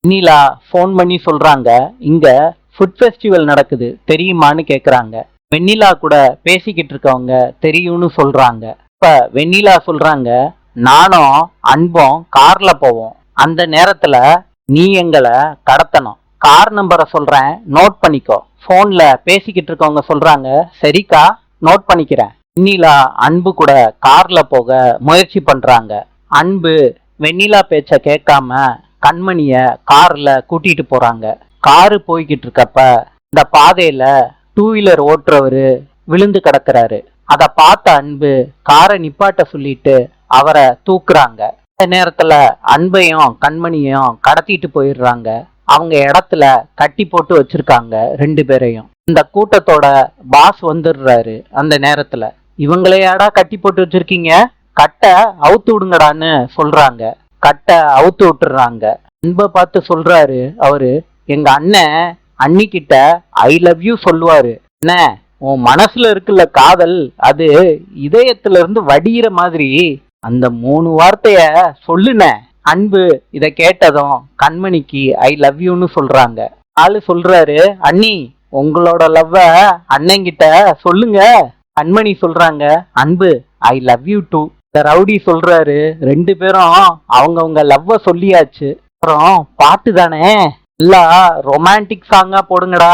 வெண்ணிலா phone பண்ணி சொல்றாங்க, இங்க ஃபுட் ஃபெஸ்டிவல் நடக்குது தெரியுமான்னு கேக்குறாங்க. வெண்ணிலா கூட பேசிக்கிட்டு இருக்கவங்க தெரியும்னு சொல்றாங்க. இப்ப வெண்ணிலா சொல்றாங்க, நானும் அன்பும் கார்ல போவோம். அந்த நேரத்துல நீ எங்களை கடத்தணும். கார் நம்பரை சொல்றேன், நோட் பண்ணிக்கோ. போன்ல பேசிக்கிட்டு இருக்கவங்க சொல்றாங்க, சரிக்கா, நோட் பண்ணிக்கிறேன். வெண்ணிலா அன்பு கூட கார்ல போக முயற்சி பண்றாங்க. அன்பு வெண்ணிலா பேச்ச கேட்காம கண்மணிய கார்ல கூட்டிட்டு போறாங்க. காரு போய்கிட்டு இருக்கப்ப இந்த பாதையில டூ வீலர் ஓட்டுறவரு விழுந்து கிடக்குறாரு. அத பார்த்த அன்பு காரை நிப்பாட்ட சொல்லிட்டு அவரை தூக்குறாங்க. இந்த நேரத்துல அன்பையும் கண்மணியையும் கடத்திட்டு போயிடுறாங்க. அவங்க இடத்துல கட்டி போட்டு வச்சிருக்காங்க ரெண்டு பேரையும். இந்த கூட்டத்தோட பாஸ் வந்துடுறாரு. அந்த நேரத்துல இவங்களையாடா கட்டி போட்டு வச்சிருக்கீங்க, கட்டை அவுத்து விடுங்கடான்னு சொல்றாங்க. கட்டை அவுத்து விட்டுறாங்க. அன்பை பார்த்து சொல்றாரு அவரு, எங்க அண்ணன் அன்னிக்கிட்ட ஐ லவ் யூ சொல்லுவாரு. என்ன, உன் மனசுல இருக்குல்ல காதல், அது இதயத்துல இருந்து வடிகிற மாதிரி அந்த 3 வார்த்தைய சொல்லுன. அன்பு இத கேட்டதும் கண்மணிக்கு ஐ லவ் யூன்னு சொல்றாங்க. ஆளு சொல்றாரு, அண்ணி உங்களோட லவ்வ அண்ணங்கிட்ட சொல்லுங்க. கண்மணி சொல்றாங்க, அன்பு ஐ லவ் யூ டூ. இந்த ரவுடி சொல்றாரு, 2 பேரும் அவங்கவுங்க லவ்வ சொல்லியாச்சு, அப்புறம் பாட்டு தானே, எல்லாம் ரொமான்டிக் சாங்கா போடுங்கடா.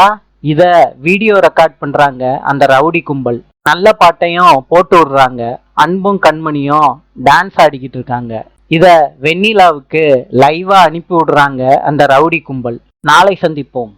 இத வீடியோ ரெக்கார்ட் பண்றாங்க அந்த ரவுடி கும்பல். நல்ல பாட்டையும் போட்டு விடுறாங்க. அன்பும் கண்மணியும் டான்ஸ் ஆடிக்கிட்டு இருக்காங்க. இத வெண்ணிலாவுக்கு லைவா அனுப்பி விடுறாங்க அந்த ரவுடி கும்பல். நாளை சந்திப்போம்.